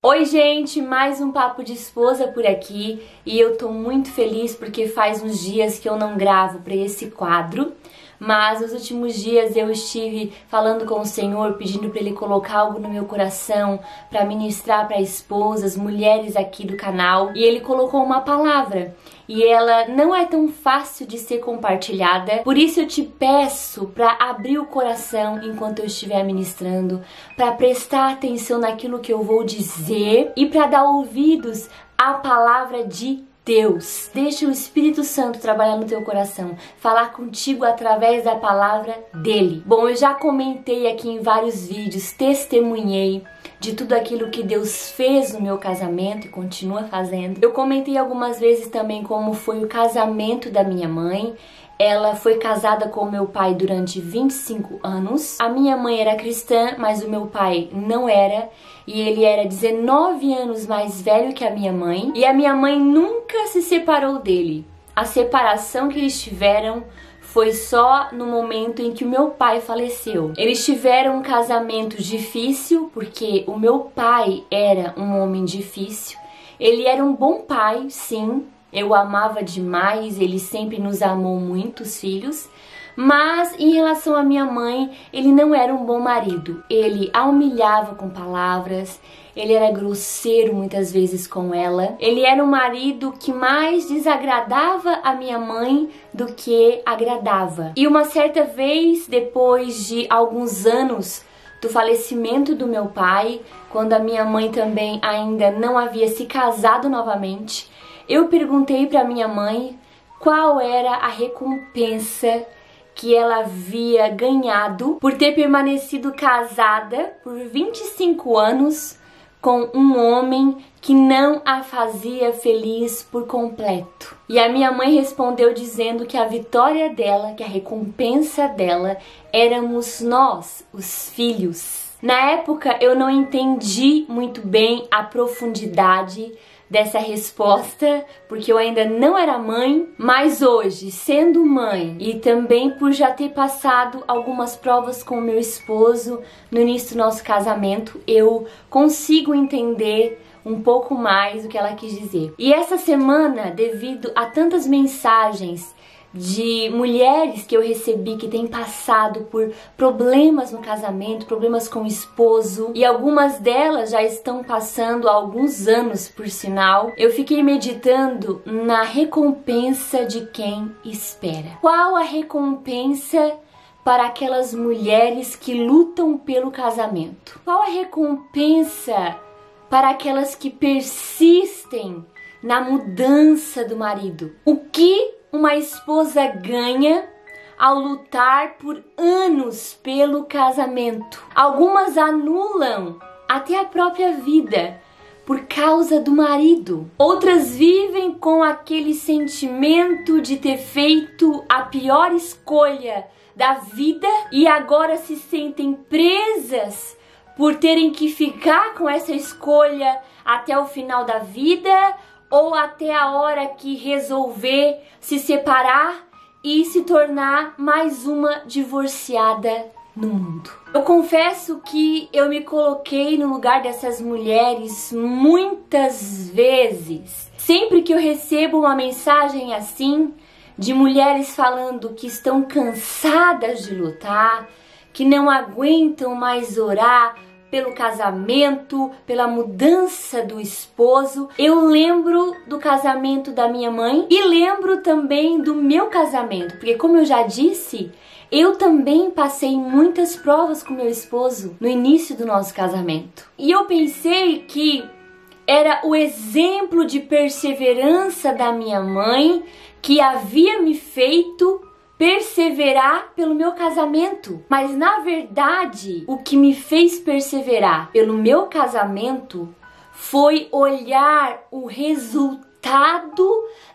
Oi gente, mais um Papo de Esposa por aqui e eu tô muito feliz porque faz uns dias que eu não gravo para esse quadro, mas nos últimos dias eu estive falando com o Senhor, pedindo para Ele colocar algo no meu coração para ministrar para esposas, mulheres aqui do canal, e Ele colocou uma palavra. E ela não é tão fácil de ser compartilhada, por isso eu te peço para abrir o coração enquanto eu estiver ministrando, para prestar atenção naquilo que eu vou dizer e para dar ouvidos à palavra de Deus. Deixa o Espírito Santo trabalhar no teu coração, falar contigo através da palavra dele. Bom, eu já comentei aqui em vários vídeos, testemunhei de tudo aquilo que Deus fez no meu casamento e continua fazendo. Eu comentei algumas vezes também como foi o casamento da minha mãe. Ela foi casada com meu pai durante 25 anos. A minha mãe era cristã, mas o meu pai não era. E ele era 19 anos mais velho que a minha mãe. E a minha mãe nunca se separou dele. A separação que eles tiveram foi só no momento em que o meu pai faleceu. Eles tiveram um casamento difícil, porque o meu pai era um homem difícil. Ele era um bom pai, sim. Eu amava demais, ele sempre nos amou muito, os filhos. Mas em relação à minha mãe, ele não era um bom marido. Ele a humilhava com palavras, ele era grosseiro muitas vezes com ela. Ele era um marido que mais desagradava a minha mãe do que agradava. E uma certa vez, depois de alguns anos do falecimento do meu pai, quando a minha mãe também ainda não havia se casado novamente, eu perguntei para minha mãe qual era a recompensa que ela havia ganhado por ter permanecido casada por 25 anos com um homem que não a fazia feliz por completo. E a minha mãe respondeu dizendo que a vitória dela, que a recompensa dela, éramos nós, os filhos. Na época eu não entendi muito bem a profundidade dessa resposta, porque eu ainda não era mãe, mas hoje, sendo mãe e também por já ter passado algumas provas com o meu esposo no início do nosso casamento, eu consigo entender um pouco mais o que ela quis dizer. E essa semana, devido a tantas mensagens de mulheres que eu recebi que têm passado por problemas no casamento, problemas com o esposo, e algumas delas já estão passando há alguns anos, por sinal, eu fiquei meditando na recompensa de quem espera. Qual a recompensa para aquelas mulheres que lutam pelo casamento? Qual a recompensa para aquelas que persistem na mudança do marido? O que uma esposa ganha ao lutar por anos pelo casamento? Algumas anulam até a própria vida por causa do marido. Outras vivem com aquele sentimento de ter feito a pior escolha da vida e agora se sentem presas por terem que ficar com essa escolha até o final da vida, ou até a hora que resolver se separar e se tornar mais uma divorciada no mundo. Eu confesso que eu me coloquei no lugar dessas mulheres muitas vezes. Sempre que eu recebo uma mensagem assim, de mulheres falando que estão cansadas de lutar, que não aguentam mais orar pelo casamento, pela mudança do esposo, eu lembro do casamento da minha mãe e lembro também do meu casamento, porque como eu já disse, eu também passei muitas provas com meu esposo no início do nosso casamento. E eu pensei que era o exemplo de perseverança da minha mãe que havia me feito perseverar pelo meu casamento. Mas na verdade, o que me fez perseverar pelo meu casamento foi olhar o resultado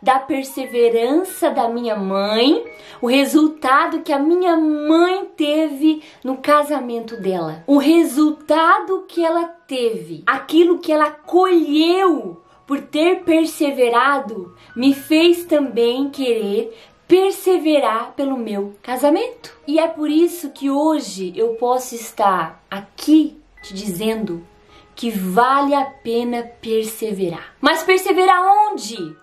da perseverança da minha mãe, o resultado que a minha mãe teve no casamento dela, o resultado que ela teve, aquilo que ela colheu por ter perseverado, me fez também querer perseverar pelo meu casamento. E é por isso que hoje eu posso estar aqui te dizendo que vale a pena perseverar. Mas perseverar onde?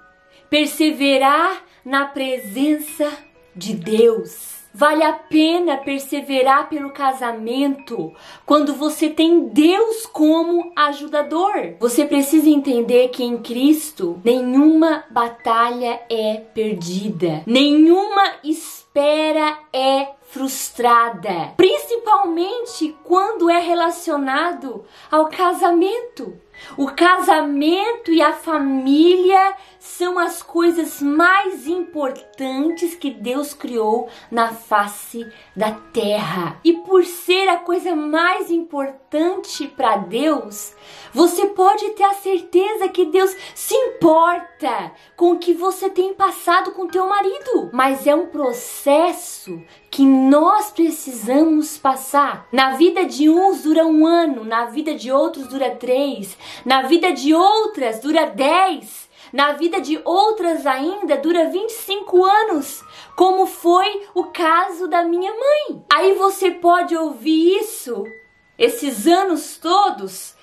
Perseverar na presença de Deus. Vale a pena perseverar pelo casamento quando você tem Deus como ajudador. Você precisa entender que em Cristo nenhuma batalha é perdida, nenhuma espera é frustrada, principalmente quando é relacionado ao casamento. O casamento e a família são as coisas mais importantes que Deus criou na face da terra. E por ser a coisa mais importante para Deus, você pode ter a certeza que Deus se importa com o que você tem passado com teu marido. Mas é um processo que nós precisamos passar. Na vida de uns dura 1 ano, na vida de outros dura 3, na vida de outras dura 10, na vida de outras ainda dura 25 anos, como foi o caso da minha mãe. Aí você pode ouvir isso, esses anos todos,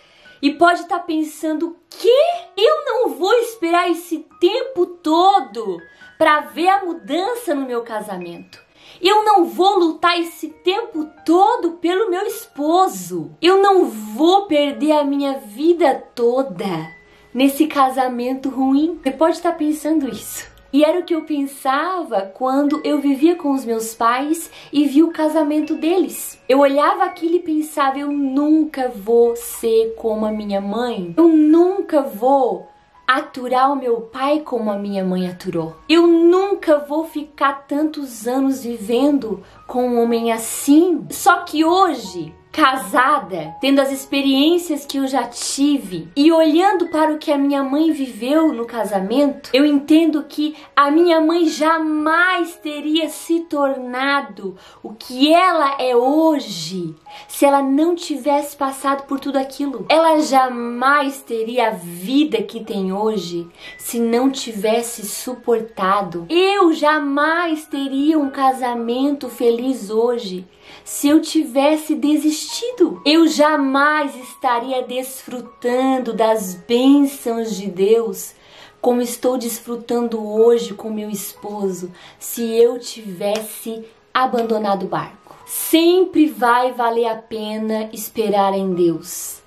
e pode estar pensando, que eu não vou esperar esse tempo todo para ver a mudança no meu casamento. Eu não vou lutar esse tempo todo pelo meu esposo. Eu não vou perder a minha vida toda nesse casamento ruim. Você pode estar pensando isso. E era o que eu pensava quando eu vivia com os meus pais e vi o casamento deles. Eu olhava aquilo e pensava, eu nunca vou ser como a minha mãe. Eu nunca vou aturar o meu pai como a minha mãe aturou. Eu nunca vou ficar tantos anos vivendo com um homem assim. Só que hoje, casada, tendo as experiências que eu já tive e olhando para o que a minha mãe viveu no casamento, eu entendo que a minha mãe jamais teria se tornado o que ela é hoje se ela não tivesse passado por tudo aquilo. Ela jamais teria a vida que tem hoje se não tivesse suportado. Eu jamais teria um casamento feliz hoje se eu tivesse desistido. Eu jamais estaria desfrutando das bênçãos de Deus como estou desfrutando hoje com meu esposo se eu tivesse abandonado o barco. Sempre vai valer a pena esperar em Deus.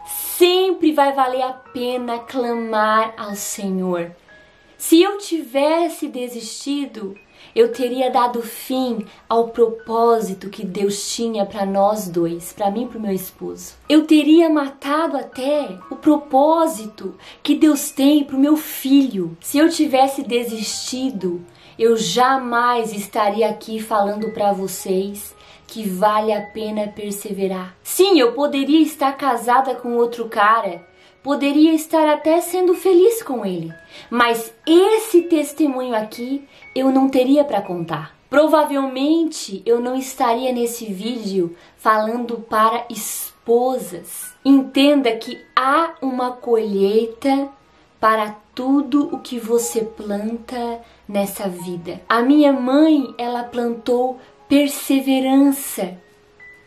Sempre vai valer a pena clamar ao Senhor. Se eu tivesse desistido, eu teria dado fim ao propósito que Deus tinha para nós dois, para mim e para o meu esposo. Eu teria matado até o propósito que Deus tem para o meu filho. Se eu tivesse desistido, eu jamais estaria aqui falando para vocês que vale a pena perseverar. Sim, eu poderia estar casada com outro cara, poderia estar até sendo feliz com ele, mas esse testemunho aqui eu não teria para contar. Provavelmente eu não estaria nesse vídeo falando para esposas. Entenda que há uma colheita para tudo o que você planta nessa vida. A minha mãe, ela plantou perseverança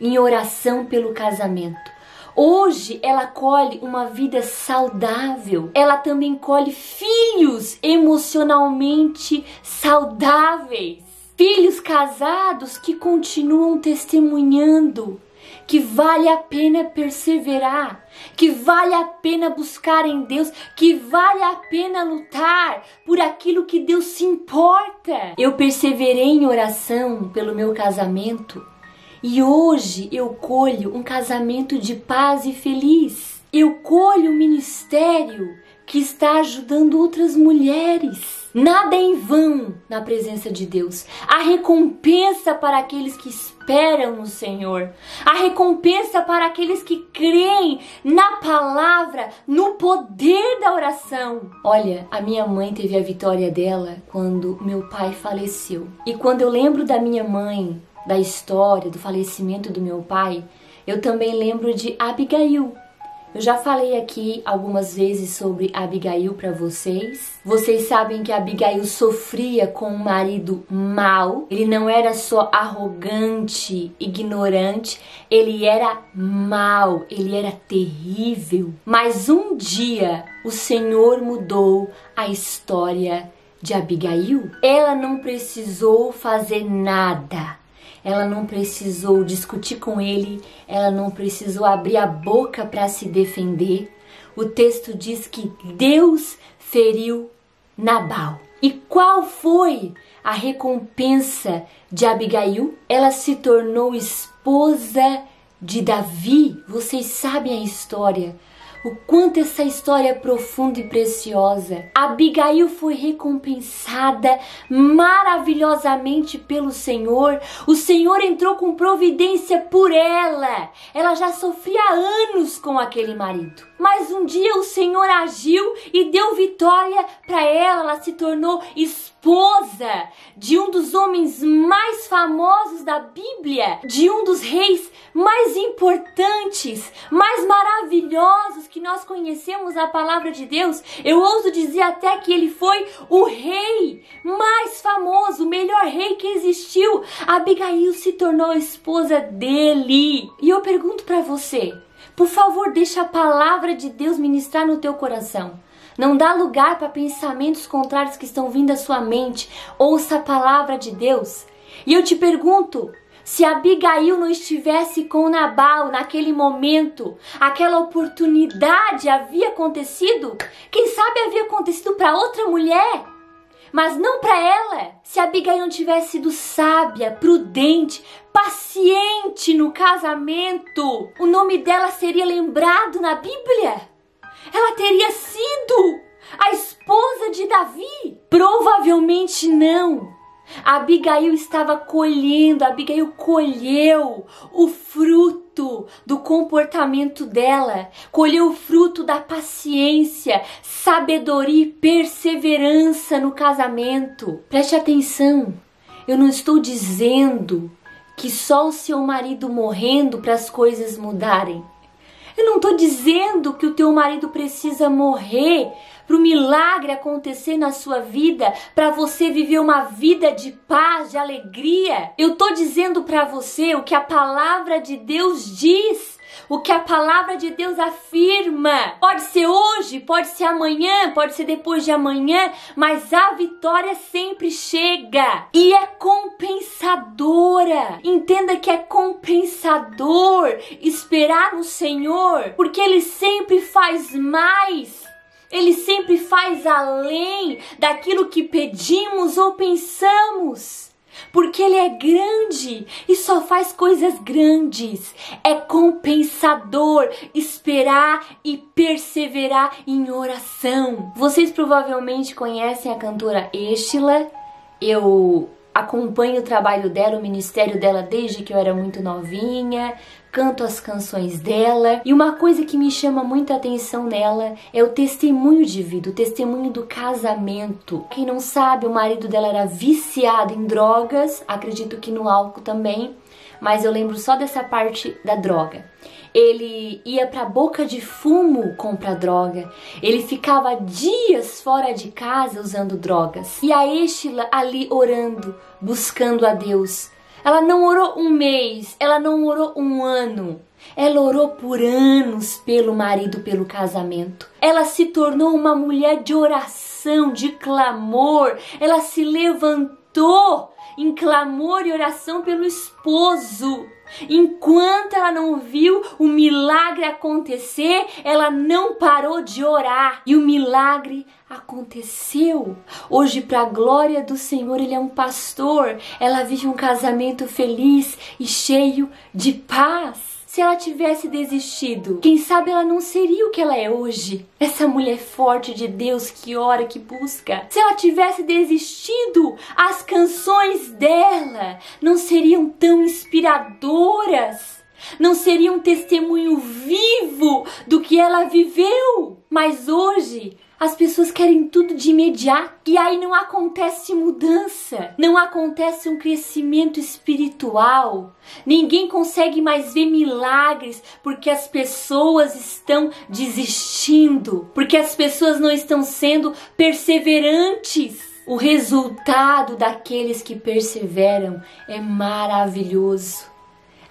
em oração pelo casamento. Hoje ela colhe uma vida saudável. Ela também colhe filhos emocionalmente saudáveis. Filhos casados que continuam testemunhando que vale a pena perseverar, que vale a pena buscar em Deus, que vale a pena lutar por aquilo que Deus se importa. Eu perseverei em oração pelo meu casamento e hoje eu colho um casamento de paz e feliz. Eu colho um ministério que está ajudando outras mulheres. Nada é em vão na presença de Deus. A recompensa para aqueles que esperam no Senhor. A recompensa para aqueles que creem na palavra, no poder da oração. Olha, a minha mãe teve a vitória dela quando meu pai faleceu. E quando eu lembro da minha mãe, da história do falecimento do meu pai, eu também lembro de Abigail, Eu já falei aqui algumas vezes sobre Abigail para vocês. Vocês sabem que Abigail sofria com um marido mau. Ele não era só arrogante, ignorante, ele era mau, ele era terrível. Mas um dia o Senhor mudou a história de Abigail. Ela não precisou fazer nada. Ela não precisou discutir com ele, ela não precisou abrir a boca para se defender. O texto diz que Deus feriu Nabal. E qual foi a recompensa de Abigail? Ela se tornou esposa de Davi. Vocês sabem a história. O quanto essa história é profunda e preciosa. Abigail foi recompensada maravilhosamente pelo Senhor. O Senhor entrou com providência por ela. Ela já sofria anos com aquele marido. Mas um dia o Senhor agiu e deu vitória para ela. Ela se tornou esposa de um dos homens mais famosos da Bíblia, de um dos reis mais importantes, mais maravilhosos que nós conhecemos a palavra de Deus. Eu ouso dizer até que ele foi o rei mais famoso, o melhor rei que existiu. Abigail se tornou esposa dele. E eu pergunto para você, por favor, deixa a palavra de Deus ministrar no teu coração. Não dá lugar para pensamentos contrários que estão vindo à sua mente. Ouça a palavra de Deus. E eu te pergunto, se Abigail não estivesse com Nabal naquele momento, aquela oportunidade havia acontecido? Quem sabe havia acontecido para outra mulher, mas não para ela. Se Abigail não tivesse sido sábia, prudente, paciente no casamento, o nome dela seria lembrado na Bíblia. Ela teria sido a esposa de Davi? Provavelmente não. Abigail estava colhendo, Abigail colheu o fruto do comportamento dela, colheu o fruto da paciência, sabedoria e perseverança no casamento. Preste atenção, eu não estou dizendo que só o seu marido morrendo para as coisas mudarem. Eu não estou dizendo que o teu marido precisa morrer para o milagre acontecer na sua vida, para você viver uma vida de paz, de alegria. Eu estou dizendo para você o que a palavra de Deus diz, o que a palavra de Deus afirma. Pode ser hoje, pode ser amanhã, pode ser depois de amanhã, mas a vitória sempre chega e é compensadora. Entenda que é compensador esperar no Senhor, porque Ele sempre faz mais. Ele sempre faz além daquilo que pedimos ou pensamos. Porque Ele é grande e só faz coisas grandes. É compensador esperar e perseverar em oração. Vocês provavelmente conhecem a cantora Estila. Eu acompanho o trabalho dela, o ministério dela desde que eu era muito novinha. Canto as canções dela. E uma coisa que me chama muita atenção nela é o testemunho de vida, o testemunho do casamento. Quem não sabe, o marido dela era viciado em drogas, acredito que no álcool também, mas eu lembro só dessa parte da droga. Ele ia pra boca de fumo comprar droga. Ele ficava dias fora de casa usando drogas. E a Estila ali orando, buscando a Deus. Ela não orou um mês, ela não orou um ano. Ela orou por anos pelo marido, pelo casamento. Ela se tornou uma mulher de oração, de clamor. Ela se levantou em clamor e oração pelo esposo. Enquanto ela não viu o milagre acontecer, ela não parou de orar. E o milagre aconteceu. Hoje, para a glória do Senhor, Ele é um pastor. Ela vive um casamento feliz e cheio de paz. Se ela tivesse desistido, quem sabe ela não seria o que ela é hoje. Essa mulher forte de Deus que ora, que busca. Se ela tivesse desistido, as canções dela não seriam tão inspiradoras. Não seria um testemunho vivo do que ela viveu. Mas hoje, As pessoas querem tudo de imediato e aí não acontece mudança, não acontece um crescimento espiritual. Ninguém consegue mais ver milagres porque as pessoas estão desistindo, porque as pessoas não estão sendo perseverantes. O resultado daqueles que perseveram é maravilhoso.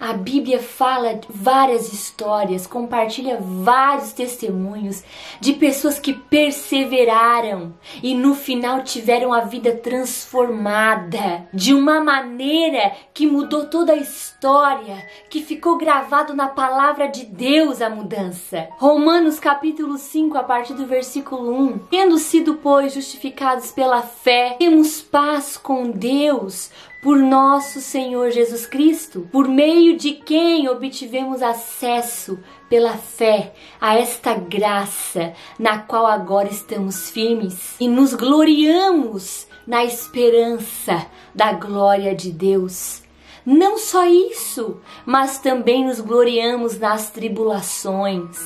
A Bíblia fala várias histórias, compartilha vários testemunhos de pessoas que perseveraram e no final tiveram a vida transformada de uma maneira que mudou toda a história, que ficou gravado na palavra de Deus a mudança. Romanos capítulo 5, a partir do versículo 1. Tendo sido, pois, justificados pela fé, temos paz com Deus por nosso Senhor Jesus Cristo, por meio de quem obtivemos acesso pela fé a esta graça na qual agora estamos firmes e nos gloriamos na esperança da glória de Deus. Não só isso, mas também nos gloriamos nas tribulações,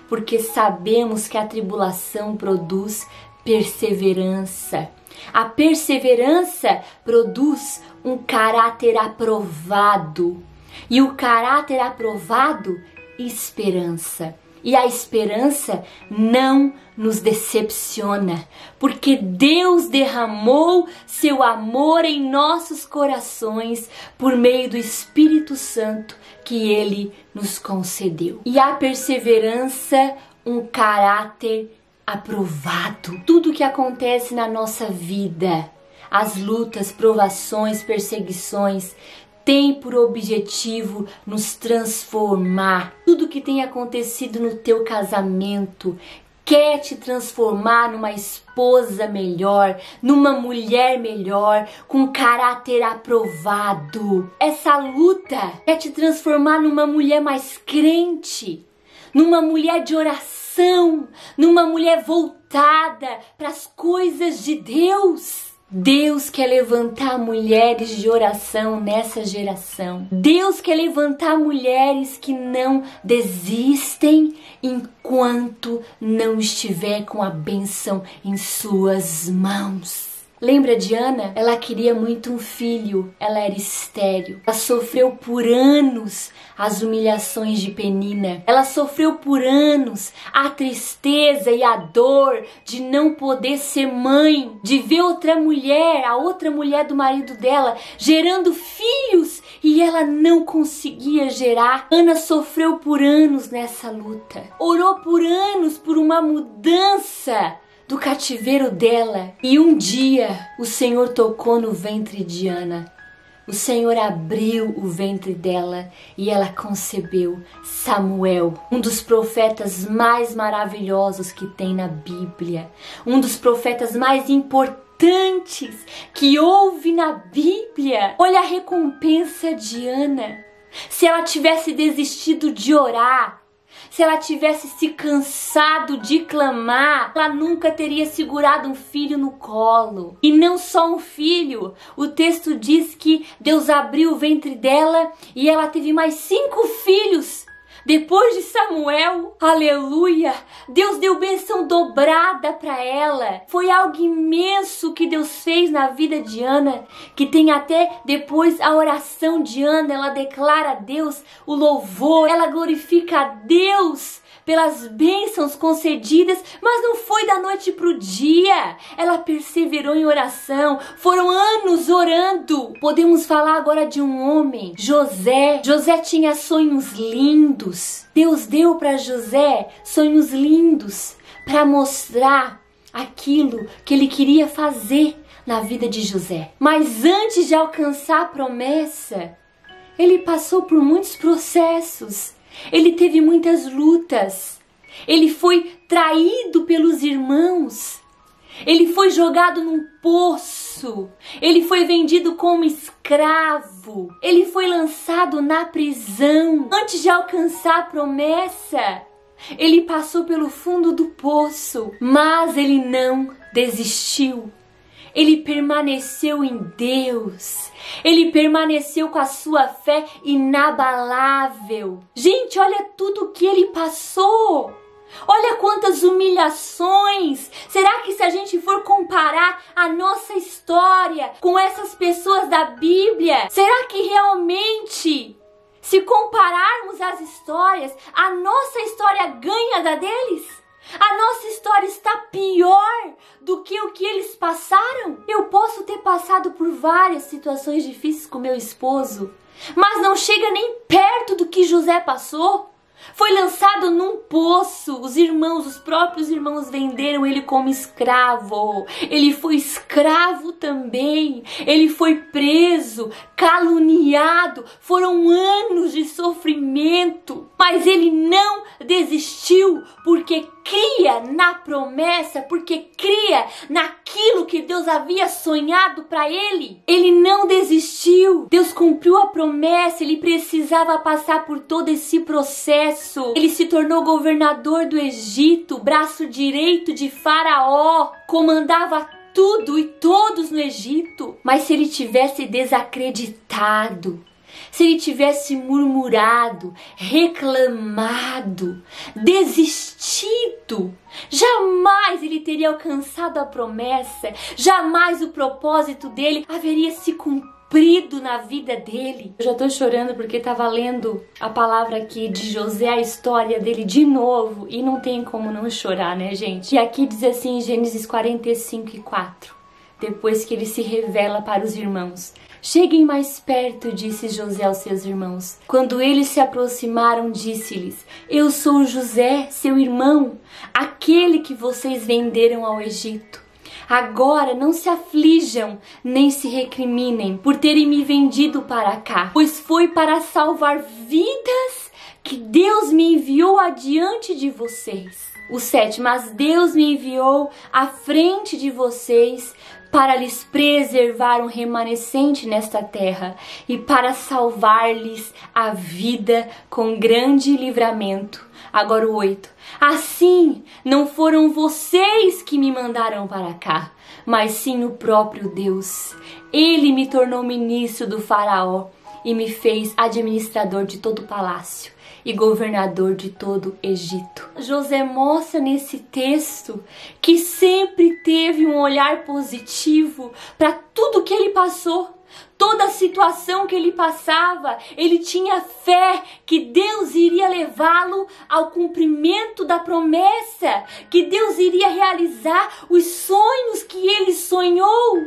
porque sabemos que a tribulação produz perseverança. A perseverança produz um caráter aprovado. E o caráter aprovado, esperança. E a esperança não nos decepciona, porque Deus derramou seu amor em nossos corações por meio do Espírito Santo que Ele nos concedeu. E a perseverança, um caráter aprovado. Tudo que acontece na nossa vida, as lutas, provações, perseguições, tem por objetivo nos transformar. Tudo que tem acontecido no teu casamento quer te transformar numa esposa melhor, numa mulher melhor, com caráter aprovado. Essa luta quer te transformar numa mulher mais crente, numa mulher de oração, numa mulher voltada para as coisas de Deus. Deus quer levantar mulheres de oração nessa geração. Deus quer levantar mulheres que não desistem enquanto não estiver com a bênção em suas mãos. Lembra de Ana? Ela queria muito um filho, ela era estéril. Ela sofreu por anos as humilhações de Penina. Ela sofreu por anos a tristeza e a dor de não poder ser mãe, de ver outra mulher, a outra mulher do marido dela, gerando filhos e ela não conseguia gerar. Ana sofreu por anos nessa luta. Orou por anos por uma mudança do cativeiro dela. E um dia o Senhor tocou no ventre de Ana. O Senhor abriu o ventre dela e ela concebeu Samuel, um dos profetas mais maravilhosos que tem na Bíblia, um dos profetas mais importantes que houve na Bíblia. Olha a recompensa de Ana. Se ela tivesse desistido de orar, se ela tivesse se cansado de clamar, ela nunca teria segurado um filho no colo. E não só um filho, o texto diz que Deus abriu o ventre dela e ela teve mais 5 filhos. Depois de Samuel, aleluia, Deus deu bênção dobrada para ela. Foi algo imenso que Deus fez na vida de Ana, que tem até depois a oração de Ana, ela declara a Deus o louvor, ela glorifica a Deus pelas bênçãos concedidas, mas não foi da noite pro dia. Ela perseverou em oração, foram anos orando. Podemos falar agora de um homem, José. José tinha sonhos lindos. Deus deu para José sonhos lindos para mostrar aquilo que ele queria fazer na vida de José. Mas antes de alcançar a promessa, ele passou por muitos processos. Ele teve muitas lutas. Ele foi traído pelos irmãos. Ele foi jogado num poço. Ele foi vendido como escravo. Ele foi lançado na prisão. Antes de alcançar a promessa, ele passou pelo fundo do poço. Mas ele não desistiu. Ele permaneceu em Deus. Ele permaneceu com a sua fé inabalável. Gente, olha tudo que ele passou. Olha quantas humilhações! Será que se a gente for comparar a nossa história com essas pessoas da Bíblia, será que realmente, se compararmos as histórias, a nossa história ganha da deles? A nossa história está pior do que o que eles passaram? Eu posso ter passado por várias situações difíceis com meu esposo, mas não chega nem perto do que José passou. Foi lançado num poço. Os próprios irmãos venderam ele como escravo. Ele foi escravo também. Ele foi preso, caluniado. Foram anos de sofrimento. Mas ele não desistiu, porque cria na promessa, porque cria naquilo que Deus havia sonhado para ele. Ele não desistiu. Deus cumpriu a promessa. Ele precisava passar por todo esse processo. Ele se tornou governador do Egito, braço direito de Faraó, comandava tudo e todos no Egito. Mas se ele tivesse desacreditado, se ele tivesse murmurado, reclamado, desistido, jamais ele teria alcançado a promessa, jamais o propósito dele haveria se cumprido na vida dele. Eu já tô chorando porque tava lendo a palavra aqui de José, a história dele de novo, e não tem como não chorar, né, gente? E aqui diz assim em Gênesis 45:4, depois que ele se revela para os irmãos: cheguem mais perto, disse José aos seus irmãos. Quando eles se aproximaram, disse-lhes: eu sou José, seu irmão, aquele que vocês venderam ao Egito. Agora não se aflijam, nem se recriminem por terem me vendido para cá, pois foi para salvar vidas que Deus me enviou adiante de vocês. O 7, mas Deus me enviou à frente de vocês para lhes preservar um remanescente nesta terra e para salvar-lhes a vida com grande livramento. Agora o 8. Assim, não foram vocês que me mandaram para cá, mas sim o próprio Deus. Ele me tornou ministro do Faraó e me fez administrador de todo o palácio e governador de todo o Egito. José mostra nesse texto que sempre teve um olhar positivo para tudo que ele passou. Toda a situação que ele passava, ele tinha fé que Deus iria levá-lo ao cumprimento da promessa, que Deus iria realizar os sonhos que ele sonhou.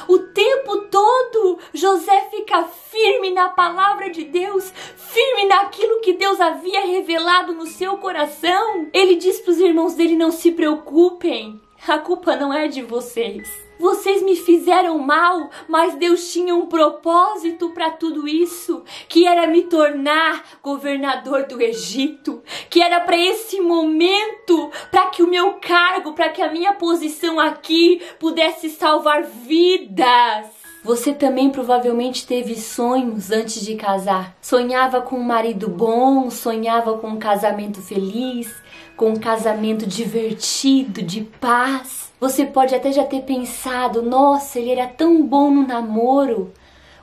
O tempo todo, José fica firme na palavra de Deus, firme naquilo que Deus havia revelado no seu coração. Ele diz para os irmãos dele: não se preocupem, a culpa não é de vocês. Vocês me fizeram mal, mas Deus tinha um propósito para tudo isso, que era me tornar governador do Egito, que era para esse momento, para que o meu cargo, para que a minha posição aqui pudesse salvar vidas. Você também provavelmente teve sonhos antes de casar. Sonhava com um marido bom, sonhava com um casamento feliz, com um casamento divertido, de paz. Você pode até já ter pensado: nossa, ele era tão bom no namoro.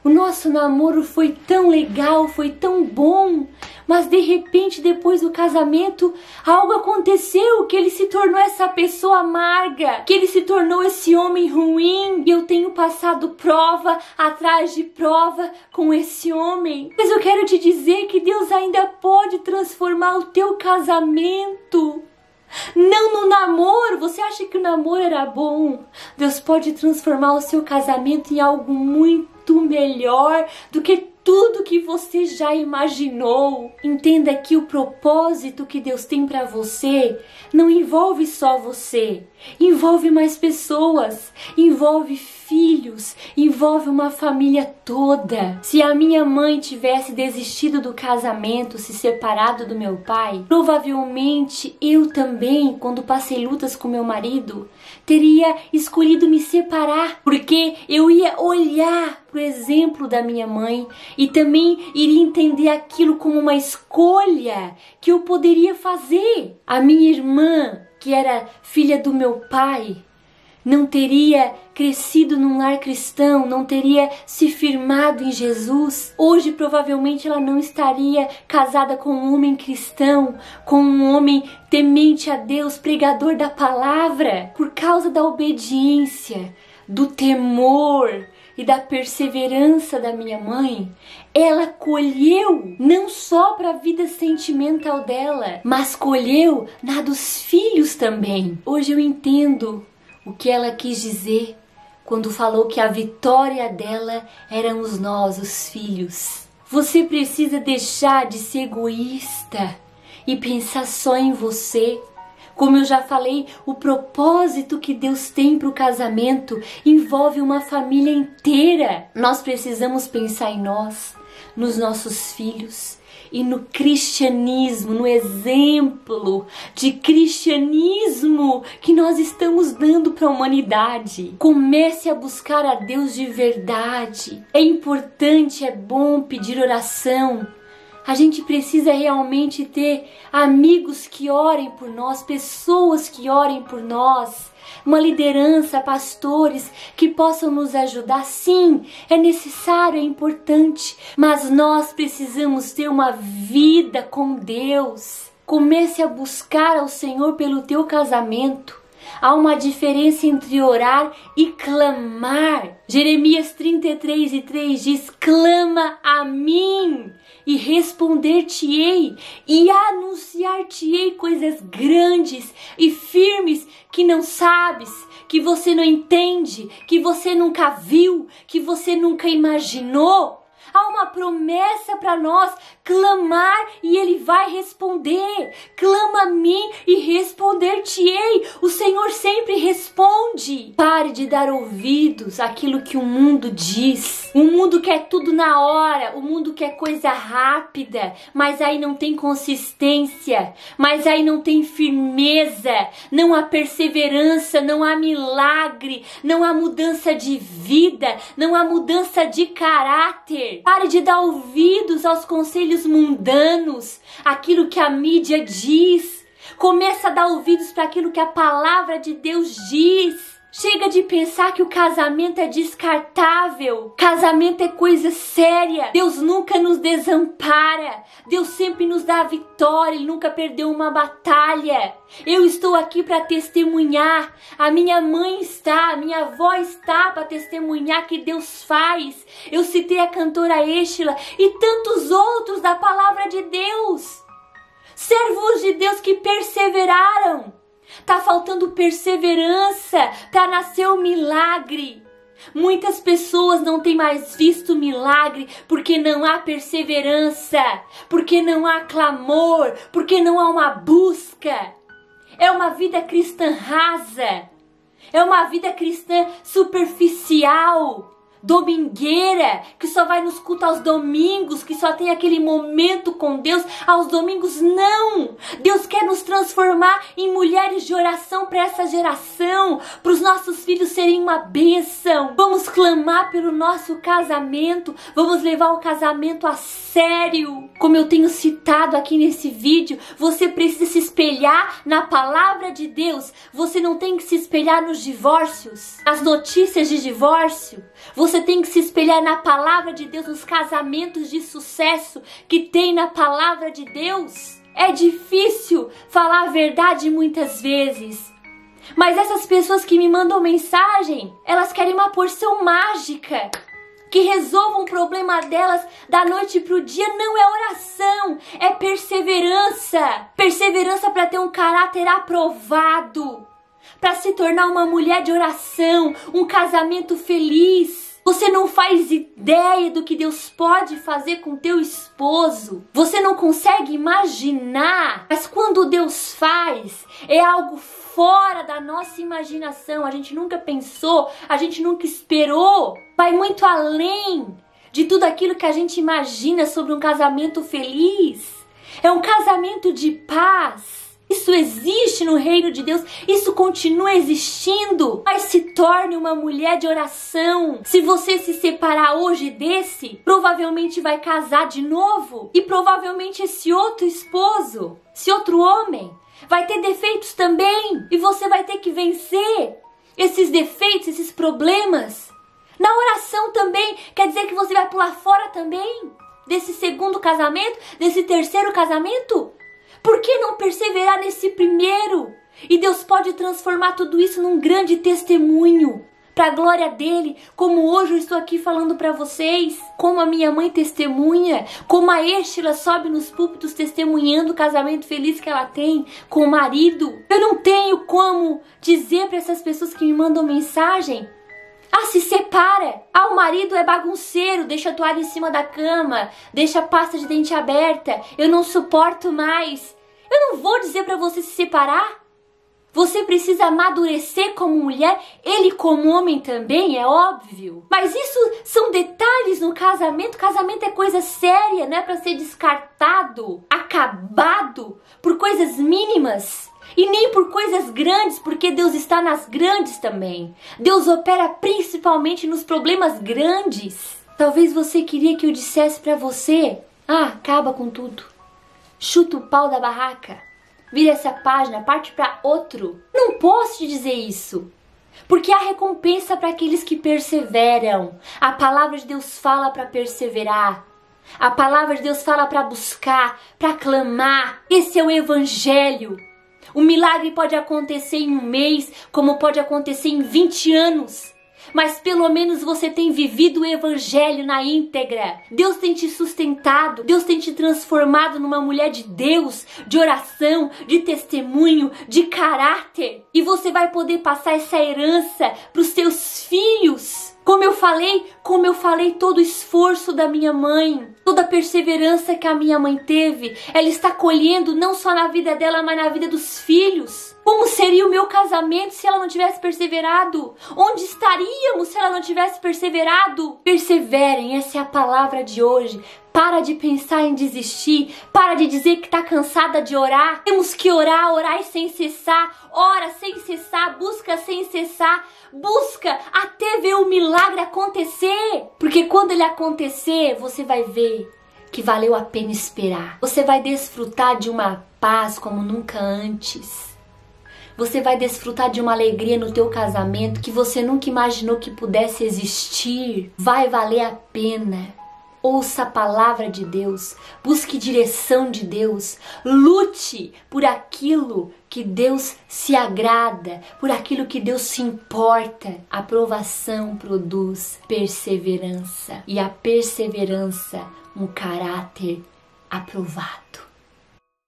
O nosso namoro foi tão legal, foi tão bom. Mas de repente, depois do casamento, algo aconteceu, que ele se tornou essa pessoa amarga, que ele se tornou esse homem ruim. E eu tenho passado prova atrás de prova com esse homem. Mas eu quero te dizer que Deus ainda pode transformar o teu casamento. Não no namoro. Você acha que o namoro era bom? Deus pode transformar o seu casamento em algo muito melhor do que tudo que você já imaginou. Entenda que o propósito que Deus tem para você não envolve só você, envolve mais pessoas, envolve filhos, envolve uma família toda. Se a minha mãe tivesse desistido do casamento, se separado do meu pai, provavelmente eu também, quando passei lutas com meu marido, teria escolhido me separar, porque eu ia olhar pro exemplo da minha mãe e também iria entender aquilo como uma escolha que eu poderia fazer. A minha irmã, que era filha do meu pai, não teria crescido num lar cristão, não teria se firmado em Jesus. Hoje, provavelmente, ela não estaria casada com um homem cristão, com um homem temente a Deus, pregador da palavra. Por causa da obediência, do temor e da perseverança da minha mãe, ela colheu não só para a vida sentimental dela, mas colheu na dos filhos também. Hoje eu entendo o que ela quis dizer quando falou que a vitória dela éramos nós, os filhos. Você precisa deixar de ser egoísta e pensar só em você. Como eu já falei, o propósito que Deus tem para o casamento envolve uma família inteira. Nós precisamos pensar em nós, nos nossos filhos e no cristianismo, no exemplo de cristianismo que nós estamos dando para a humanidade. Comece a buscar a Deus de verdade. É importante, é bom pedir oração. A gente precisa realmente ter amigos que orem por nós, pessoas que orem por nós, uma liderança, pastores que possam nos ajudar. Sim, é necessário, é importante, mas nós precisamos ter uma vida com Deus. Comece a buscar ao Senhor pelo teu casamento. Há uma diferença entre orar e clamar. Jeremias 33:3 diz: clama a mim e responder-te-ei e anunciar-te-ei coisas grandes e firmes que não sabes, que você não entende, que você nunca viu, que você nunca imaginou. Há uma promessa para nós, clamar e Ele vai responder. Clama a mim e responder-te-ei. O Senhor sempre responde. Pare de dar ouvidos àquilo que o mundo diz. O mundo quer tudo na hora, o mundo quer coisa rápida, mas aí não tem consistência, mas aí não tem firmeza, não há perseverança, não há milagre, não há mudança de vida, não há mudança de caráter. Pare de dar ouvidos aos conselhos mundanos, aquilo que a mídia diz. Começa a dar ouvidos para aquilo que a palavra de Deus diz. Chega de pensar que o casamento é descartável. Casamento é coisa séria. Deus nunca nos desampara. Deus sempre nos dá a vitória. Ele nunca perdeu uma batalha. Eu estou aqui para testemunhar. A minha mãe está, a minha avó está para testemunhar que Deus faz. Eu citei a cantora Êxila e tantos outros da palavra de Deus. Servos de Deus que perseveraram. Tá faltando perseverança para nascer o milagre. Muitas pessoas não têm mais visto milagre porque não há perseverança, porque não há clamor, porque não há uma busca. É uma vida cristã rasa, é uma vida cristã superficial, domingueira, que só vai nos cultos aos domingos, que só tem aquele momento com Deus aos domingos. Não! Deus quer nos transformar em mulheres de oração para essa geração, para os nossos filhos serem uma bênção. Vamos clamar pelo nosso casamento, vamos levar o casamento a sério. Como eu tenho citado aqui nesse vídeo, você precisa se espelhar na palavra de Deus. Você não tem que se espelhar nos divórcios, nas notícias de divórcio. Você tem que se espelhar na palavra de Deus, nos casamentos de sucesso que tem na palavra de Deus. É difícil falar a verdade muitas vezes, mas essas pessoas que me mandam mensagem, elas querem uma porção mágica que resolva um problema delas da noite pro dia. Não é oração, é perseverança. Perseverança para ter um caráter aprovado, para se tornar uma mulher de oração, um casamento feliz. Você não faz ideia do que Deus pode fazer com teu esposo. Você não consegue imaginar. Mas quando Deus faz, é algo fora da nossa imaginação. A gente nunca pensou, a gente nunca esperou. Vai muito além de tudo aquilo que a gente imagina sobre um casamento feliz. É um casamento de paz. Isso existe no reino de Deus, isso continua existindo. Mas se torne uma mulher de oração. Se você se separar hoje desse, provavelmente vai casar de novo. E provavelmente esse outro esposo, esse outro homem, vai ter defeitos também. E você vai ter que vencer. esses defeitos, esses problemas. Na oração também, quer dizer que você vai pular fora também desse segundo casamento, desse terceiro casamento? Por que não perseverar nesse primeiro? E Deus pode transformar tudo isso num grande testemunho para a glória dele, como hoje eu estou aqui falando para vocês, como a minha mãe testemunha, como a Estila sobe nos púlpitos testemunhando o casamento feliz que ela tem com o marido. Eu não tenho como dizer para essas pessoas que me mandam mensagem: ah, se separa. Ah, o marido é bagunceiro, deixa a toalha em cima da cama, deixa a pasta de dente aberta, eu não suporto mais. Eu não vou dizer para você se separar. Você precisa amadurecer como mulher, ele como homem também, é óbvio. Mas isso são detalhes no casamento. Casamento é coisa séria, não é para ser descartado, acabado por coisas mínimas. E nem por coisas grandes, porque Deus está nas grandes também. Deus opera principalmente nos problemas grandes. Talvez você queria que eu dissesse para você: ah, acaba com tudo. Chuta o pau da barraca. Vira essa página, parte para outro. Não posso te dizer isso. Porque há recompensa para aqueles que perseveram. A palavra de Deus fala para perseverar. A palavra de Deus fala para buscar, para clamar. Esse é o evangelho. O milagre pode acontecer em um mês, como pode acontecer em 20 anos. Mas pelo menos você tem vivido o evangelho na íntegra. Deus tem te sustentado, Deus tem te transformado numa mulher de Deus, de oração, de testemunho, de caráter. E você vai poder passar essa herança para os seus filhos. Como eu falei, todo o esforço da minha mãe, toda a perseverança que a minha mãe teve, ela está colhendo não só na vida dela, mas na vida dos filhos. Como seria o meu casamento se ela não tivesse perseverado? Onde estaríamos se ela não tivesse perseverado? Perseverem, essa é a palavra de hoje. Para de pensar em desistir. Para de dizer que está cansada de orar. Temos que orar, orar sem cessar. Ora sem cessar, busca sem cessar. Busca até ver o milagre acontecer. Porque quando ele acontecer, você vai ver que valeu a pena esperar. Você vai desfrutar de uma paz como nunca antes. Você vai desfrutar de uma alegria no teu casamento que você nunca imaginou que pudesse existir. Vai valer a pena. Ouça a palavra de Deus, busque direção de Deus, lute por aquilo que Deus se agrada, por aquilo que Deus se importa. A aprovação produz perseverança e a perseverança um caráter aprovado.